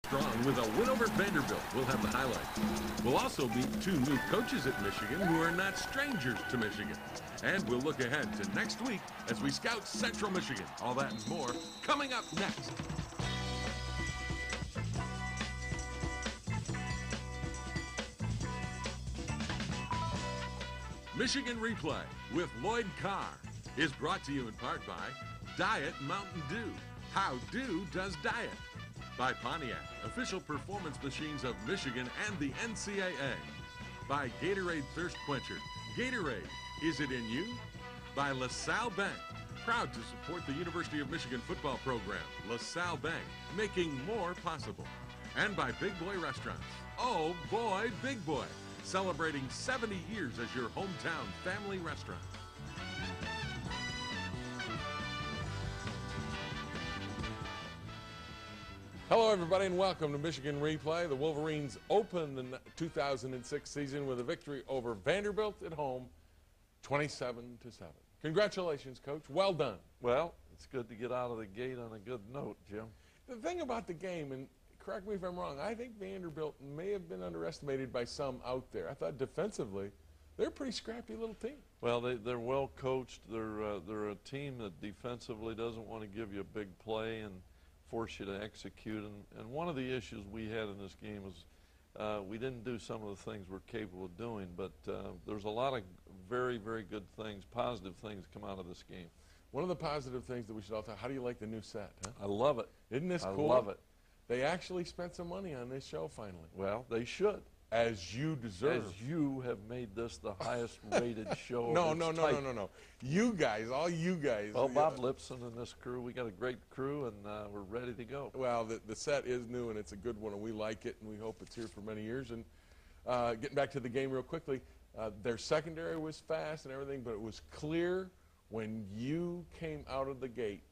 strong with a win over Vanderbilt. We'll have the highlights. We'll also meet two new coaches at Michigan who are not strangers to Michigan. And we'll look ahead to next week as we scout Central Michigan. All that and more coming up next. Michigan Replay with Lloyd Carr is brought to you in part by Diet Mountain Dew. How Dew does diet. By Pontiac, official performance machines of Michigan and the NCAA. By Gatorade Thirst Quencher. Gatorade, is it in you? By LaSalle Bank, proud to support the University of Michigan football program. LaSalle Bank, making more possible. And by Big Boy Restaurants. Oh boy, Big Boy, celebrating 70 years as your hometown family restaurant. Hello, everybody, and welcome to Michigan Replay. The Wolverines opened the 2006 season with a victory over Vanderbilt at home, 27-7. Congratulations, Coach. Well done. Well, it's good to get out of the gate on a good note, Jim. The thing about the game, and correct me if I'm wrong, I think Vanderbilt may have been underestimated by some out there. I thought defensively, they're a pretty scrappy little team. Well, they're well coached. They're a team that defensively doesn't want to give you a big play and force you to execute. And one of the issues we had in this game was we didn't do some of the things we're capable of doing, but there's a lot of very, very good things, positive things come out of this game. One of the positive things that we should all talk, how do you like the new set? Huh? I love it. Isn't this cool? I love it. They actually spent some money on this show finally. Well, they should. As you deserve. As you have made this the highest rated show. No. You guys, all you guys. Well, Bob Lipson and this crew, we got a great crew, and we're ready to go. Well, the set is new, and it's a good one, and we like it, and we hope it's here for many years. And getting back to the game real quickly, their secondary was fast and everything, but it was clear when you came out of the gate,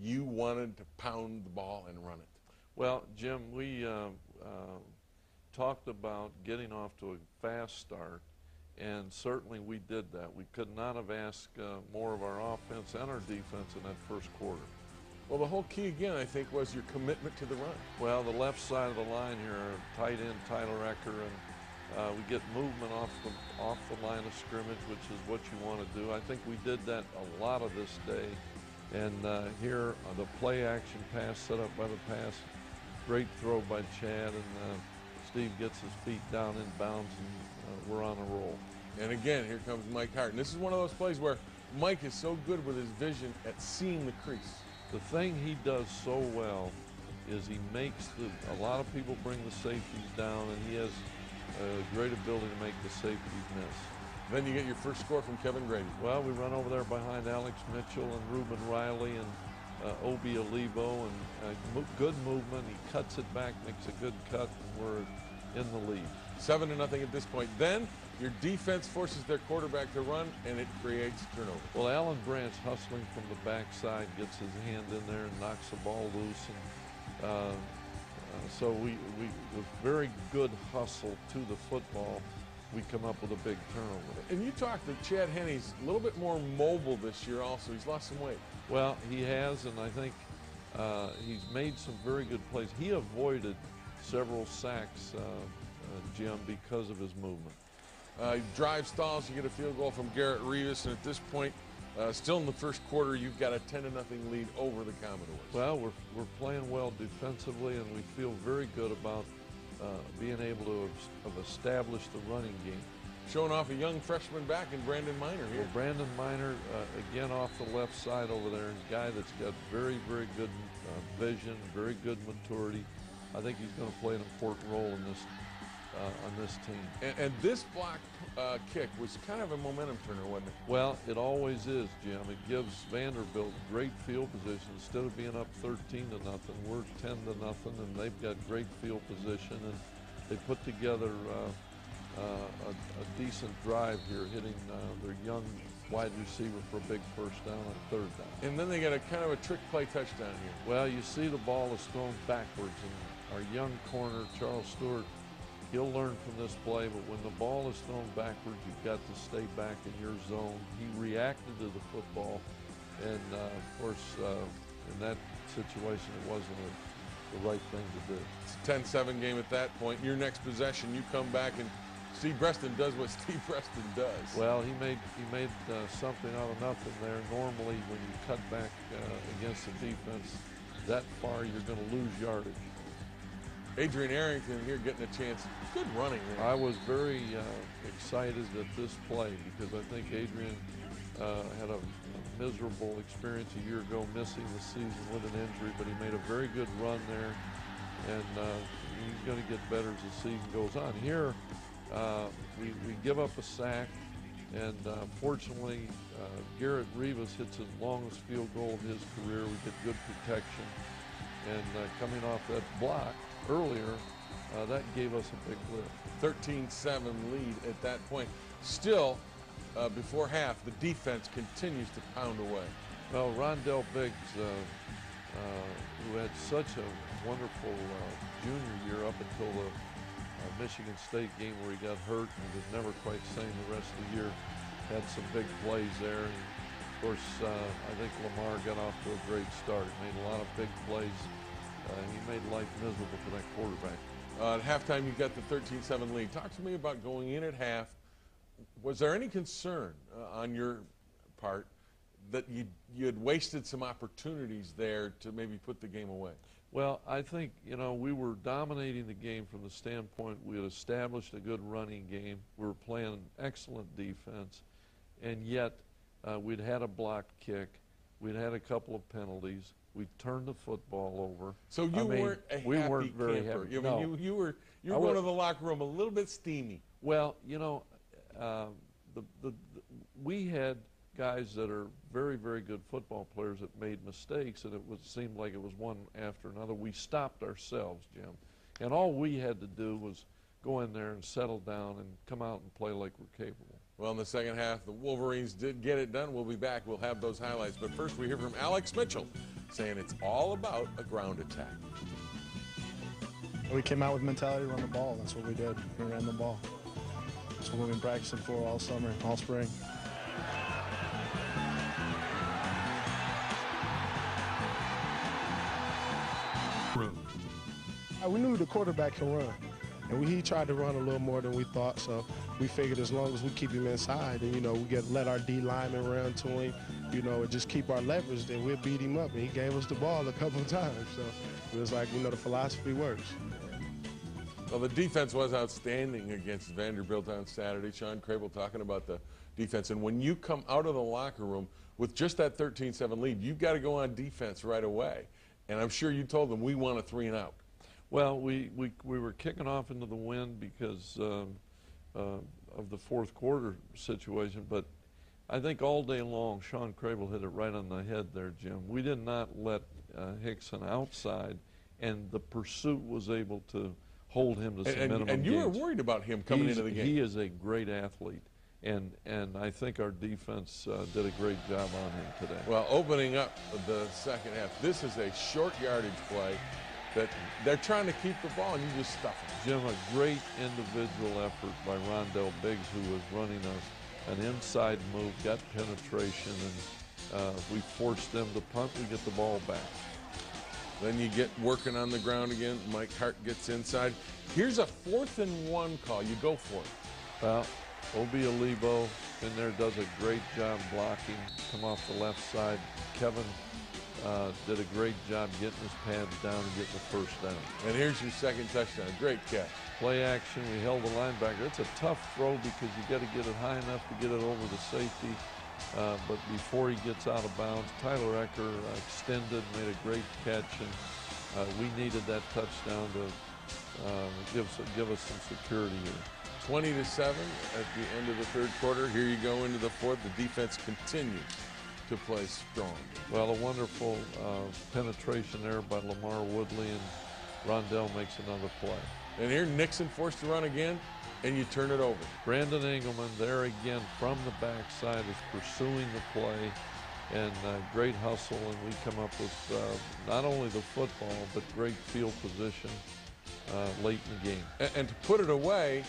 you wanted to pound the ball and run it. Well, Jim, we talked about getting off to a fast start, and certainly we did that. We could not have asked more of our offense and our defense in that first quarter. Well, the whole key again, I think, was your commitment to the run. Well, the left side of the line here, tight end Tyler Ecker, and we get movement off the line of scrimmage, which is what you want to do. I think we did that a lot of this day. And here, the play action pass set up by the pass, great throw by Chad, and Steve gets his feet down in bounds, and we're on a roll. And again, here comes Mike Hart. And this is one of those plays where Mike is so good with his vision at seeing the crease. The thing he does so well is he makes a lot of people bring the safeties down, and he has a great ability to make the safeties miss. Then you get your first score from Kevin Grady. Well, we run over there behind Alex Mitchell and Ruben Riley and Obi Alibo, and good movement. He cuts it back, makes a good cut, and we're in the lead. 7-0 at this point. Then your defense forces their quarterback to run, and it creates turnover. Well, Alan Branch hustling from the backside gets his hand in there and knocks the ball loose. And so we with very good hustle to the football, we come up with a big turnover. And you talked to Chad Henne. He's a little bit more mobile this year also. He's lost some weight. Well, he has, and I think he's made some very good plays. He avoided several sacks, Jim, because of his movement. Drive stalls, you get a field goal from Garrett Rivas, and at this point, still in the first quarter, you've got a 10-0 lead over the Commodores. Well, we're playing well defensively, and we feel very good about being able to have established the running game. Showing off a young freshman back in Brandon Miner here. Well, Brandon Miner, again off the left side over there, is a guy that's got very, very good vision, very good maturity. I think he's going to play an important role in this on this team. And this block kick was kind of a momentum turner, wasn't it? Well, it always is, Jim. It gives Vanderbilt great field position. Instead of being up 13-0, we're 10-0, and they've got great field position, and they put together a decent drive here, hitting their young wide receiver for a big first down on third down. And then they got a kind of a trick play touchdown here. Well, you see the ball is thrown backwards, and our young corner, Charles Stewart, he'll learn from this play, but when the ball is thrown backwards, you've got to stay back in your zone. He reacted to the football, and of course, in that situation, it the right thing to do. It's a 10-7 game at that point. Your next possession, you come back and Steve Preston does what Steve Preston does. Well, he made something out of nothing there. Normally, when you cut back against the defense that far, you're going to lose yardage. Adrian Arrington here getting a chance. Good running there. I was very excited at this play because I think Adrian had a miserable experience a year ago, missing the season with an injury, but he made a very good run there, and he's going to get better as the season goes on. Here, we give up a sack, and fortunately, Garrett Rivas hits his longest field goal of his career. We get good protection, and coming off that block earlier, that gave us a big lift. 13-7 lead at that point. Still, before half, the defense continues to pound away. Well, Rondell Biggs, who had such a wonderful junior year up until the Michigan State game where he got hurt and was never quite the same the rest of the year, had some big plays there. And of course, I think Lamar got off to a great start. Made a lot of big plays. He made life miserable for that quarterback. At halftime, you got the 13-7 lead. Talk to me about going in at half. Was there any concern on your part that you had wasted some opportunities there to maybe put the game away? Well, I think, we were dominating the game from the standpoint we had established a good running game. We were playing excellent defense, and yet we'd had a blocked kick. We'd had a couple of penalties. We turned the football over. So weren't a happy we weren't very camper. happy. No. You were going to the locker room a little bit steamy. Well, we had guys that are very, very good football players that made mistakes, and seemed like it was one after another. We stopped ourselves, Jim, and all we had to do was go in there and settle down and come out and play like we're capable. Well, in the second half, the Wolverines did get it done. We'll be back. We'll have those highlights. But first, we hear from Alex Mitchell saying it's all about a ground attack. We came out with mentality to run the ball. That's what we did. We ran the ball. That's what we've been practicing for all summer, all spring. We knew the quarterback can run, and he tried to run a little more than we thought, so we figured as long as we keep him inside and, we let our D linemen run to him, and just keep our leverage, then we'll beat him up. And he gave us the ball a couple of times, so it was like, the philosophy works. Well, the defense was outstanding against Vanderbilt on Saturday. Sean Crable talking about the defense. And when you come out of the locker room with just that 13-7 lead, you've got to go on defense right away. And I'm sure you told them we want a 3-and-out. Well, we were kicking off into the wind because of the fourth quarter situation, but I think all day long Sean Crable hit it right on the head there, Jim. We did not let Hickson outside, and the pursuit was able to hold him to some minimum And you gains. were worried about him coming into the game. He is a great athlete, and I think our defense did a great job on him today. Well, opening up the second half, this is a short yardage play that they're trying to keep the ball, and you just stuff it. Jim, a great individual effort by Rondell Biggs, who was running an inside move, got penetration, and we forced them to punt. We get the ball back. Then you get working on the ground again. Mike Hart gets inside. Here's a 4th-and-1 call. You go for it. Well, Obi Alibo in there does a great job blocking. Come off the left side. Kevin did a great job getting his pads down and getting the first down. And here's your second touchdown. Great catch. Play action. We held the linebacker. It's a tough throw because you got to get it high enough to get it over the safety. But before he gets out of bounds, Tyler Ecker extended, made a great catch, and we needed that touchdown to give us some security here. 20-7 at the end of the third quarter. Here you go into the fourth. The defense continues to play strong. Well, a wonderful penetration there by Lamar Woodley, and Rondell makes another play. And here Nixon forced to run again, and you turn it over. Brandon Engelman there again from the backside is pursuing the play, and great hustle, and we come up with not only the football but great field position late in the game. And to put it away,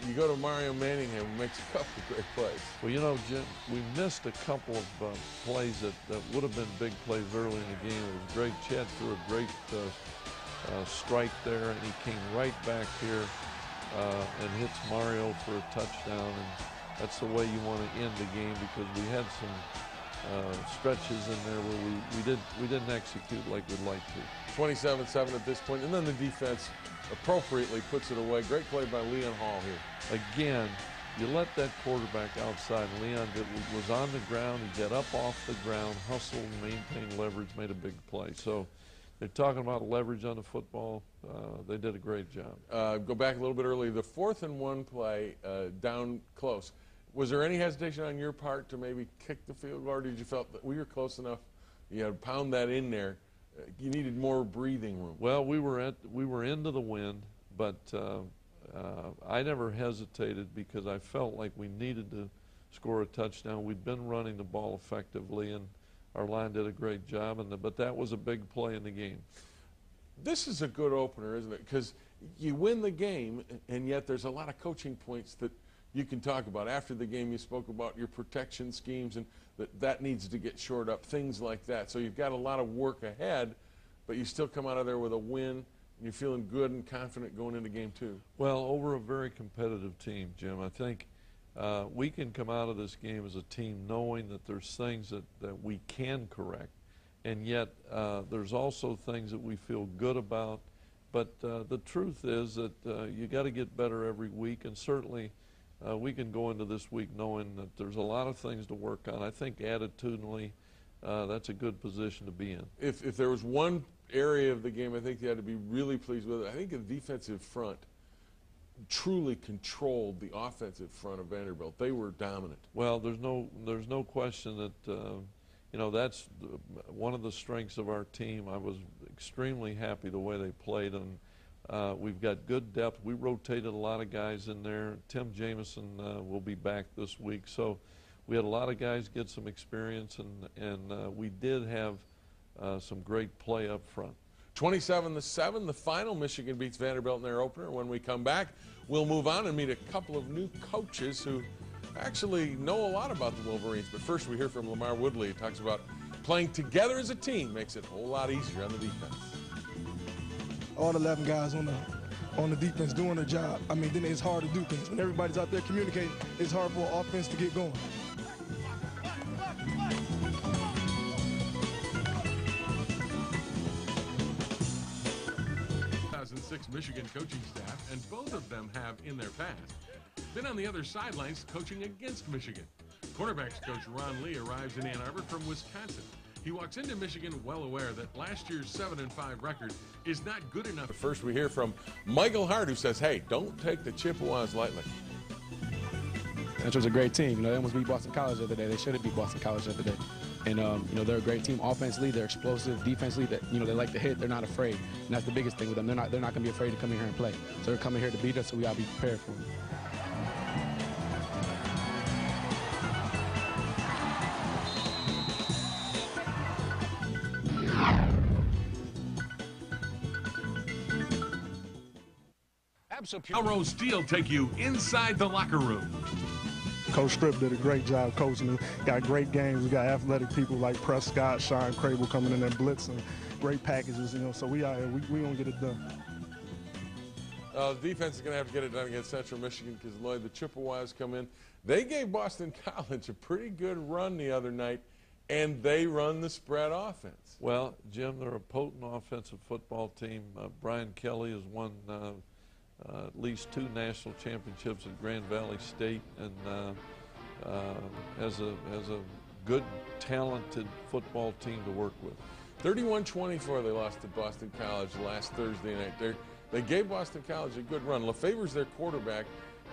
you go to Mario Manningham, who makes a couple of great plays. Well, Jim, we missed a couple of plays that would have been big plays early in the game. It was great. Chad threw a great strike there, and he came right back here and hits Mario for a touchdown. And that's the way you want to end the game, because we had some stretches in there where we didn't execute like we'd like to. 27-7 at this point, and then the defense appropriately puts it away. Great play by Leon Hall here. Again, you let that quarterback outside. Leon was on the ground. He got up off the ground, hustled, maintained leverage, made a big play. So they're talking about leverage on the football. They did a great job. Go back a little bit earlier. The 4th and 1 play down close. Was there any hesitation on your part to maybe kick the field goal, or did you felt that we were close enough? You had to pound that in there. You needed more breathing room. Well, we were into the wind, but I never hesitated because I felt like we needed to score a touchdown. We'd been running the ball effectively, and our line did a great job. But that was a big play in the game. This is a good opener, isn't it? Because you win the game, and yet there's a lot of coaching points that you can talk about. After the game, you spoke about your protection schemes and that needs to get shored up, things like that. So you've got a lot of work ahead, but you still come out of there with a win, and you're feeling good and confident going into game 2. Well, over a very competitive team, Jim. I think we can come out of this game as a team knowing that there's things that we can correct, and yet there's also things that we feel good about. But the truth is that you got to get better every week, and certainly we can go into this week knowing that there's a lot of things to work on. I think attitudinally, that's a good position to be in. If there was one area of the game I think they had to be really pleased with it, I think the defensive front truly controlled the offensive front of Vanderbilt. They were dominant. Well, there's no question that you know, that's one of the strengths of our team. I was extremely happy the way they played, and we've got good depth. We rotated a lot of guys in there. Tim Jamison will be back this week, so we had a lot of guys get some experience, and we did have some great play up front. 27-7, the final. Michigan beats Vanderbilt in their opener. When we come back, we'll move on and meet a couple of new coaches who actually know a lot about the Wolverines. But first, we hear from Lamar Woodley. He talks about playing together as a team makes it a whole lot easier on the defense. All 11 guys on the defense doing their job. I mean, then it's hard to do things. When everybody's out there communicating, it's hard for offense to get going. 2006 Michigan coaching staff, and both of them have, in their past, been on the other sidelines coaching against Michigan. Quarterbacks coach Ron Lee arrives in Ann Arbor from Wisconsin. He walks into Michigan well aware that last year's 7-5 record is not good enough. First, we hear from Michael Hart, who says, hey, don't take the Chippewas lightly. That was a great team. You know, they almost beat Boston College the other day. They should have beat Boston College the other day. And, you know, they're a great team. Offensively, they're explosive. Defensively, you know, they like to hit. They're not afraid. And that's the biggest thing with them. They're not going to be afraid to come in here and play. So they're coming here to beat us, so we got to be prepared for them. Elro Steel take you inside the locker room. Coach Strip did a great job coaching. We got great games. We got athletic people like Prescott, Sean Crable coming in there blitzing. Great packages, you know, so we out here. We gonna get it done. The defense is going to have to get it done against Central Michigan because, Lloyd, the Chippewas come in. They gave Boston College a pretty good run the other night, and they run the spread offense. Well, Jim, they're a potent offensive football team. Brian Kelly has won at least 2 national championships at Grand Valley State, and has a good, talented football team to work with. 31-24, they lost to Boston College last Thursday night. They gave Boston College a good run. Lefever's their quarterback,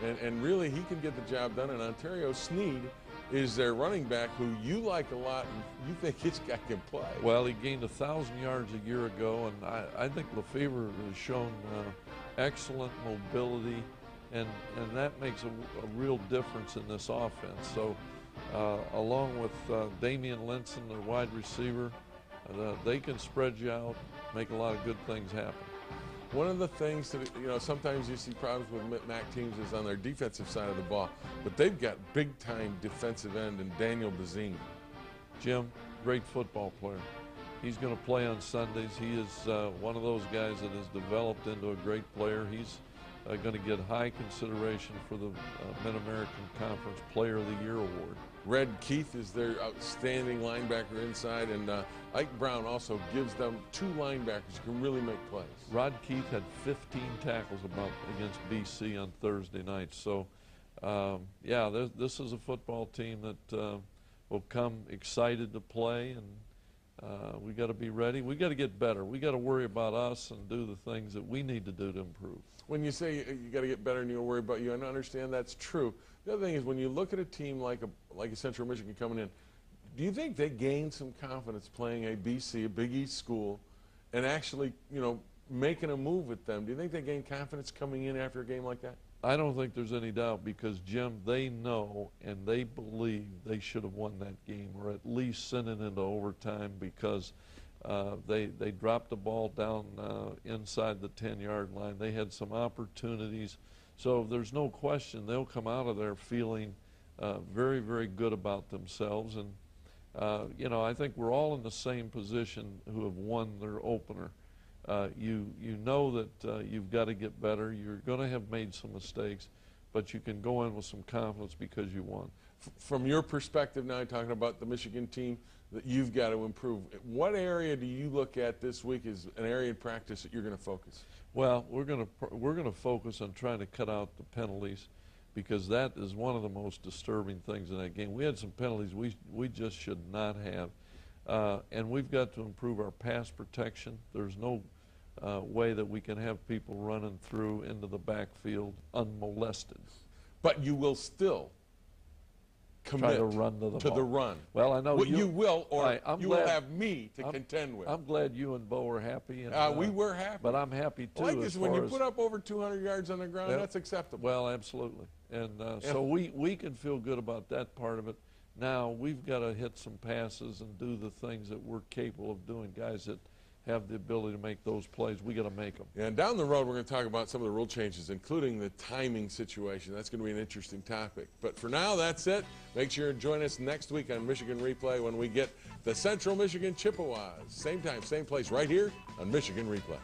and really he can get the job done. And Ontario Sneed is their running back, who you like a lot, and you think this guy can play. Well, he gained 1,000 yards a year ago, and I think Lefever has shown excellent mobility, and that makes a real difference in this offense. So along with Damian Linson, their wide receiver, they can spread you out, make a lot of good things happen. One of the things that, you know, sometimes you see problems with MAC teams is on their defensive side of the ball, but they've got big-time defensive end in Daniel Bazine. Jim, great football player. He's going to play on Sundays. He is one of those guys that has developed into a great player. He's going to get high consideration for the Mid-American Conference Player of the Year award. Red Keith is their outstanding linebacker inside, and Ike Brown also gives them two linebackers who can really make plays. Rod Keith had 15 tackles against BC on Thursday night. So, yeah, this is a football team that will come excited to play, and we got to be ready. We got to get better. We got to worry about us and do the things that we need to do to improve. When you say you got to get better and you worry about you, I understand that's true. The other thing is when you look at a team like a Central Michigan coming in, do you think they gain some confidence playing a BC, a Big East school, and actually, making a move with them? Do you think they gain confidence coming in after a game like that? I don't think there's any doubt because, Jim, they know and they believe they should have won that game or at least sent it into overtime because they dropped the ball down inside the 10-yard line. They had some opportunities. So there's no question they'll come out of there feeling very, very good about themselves. And, I think we're all in the same position who have won their opener. You know that you've got to get better. You're going to have made some mistakes, but you can go in with some confidence because you won. From your perspective now, talking about the Michigan team that you've got to improve, what area do you look at this week as an area in practice that you're going to focus? Well, we're going to focus on trying to cut out the penalties because that is one of the most disturbing things in that game. We had some penalties we just should not have. And we've got to improve our pass protection. There's no way that we can have people running through into the backfield unmolested. But you will still commit try to run to the ball. The run. Well, I know you will, or you will have me to I'm contend with. I'm glad you and Bo were happy. And, we were happy. But I'm happy too. Like this, when you put up over 200 yards on the ground, that's acceptable. Well, absolutely. And so we can feel good about that part of it. Now we've got to hit some passes and do the things that we're capable of doing. Guys that have the ability to make those plays, we got to make them. And down the road, we're going to talk about some of the rule changes, including the timing situation. That's going to be an interesting topic. But for now, that's it. Make sure you join us next week on Michigan Replay when we get the Central Michigan Chippewas. Same time, same place, right here on Michigan Replay.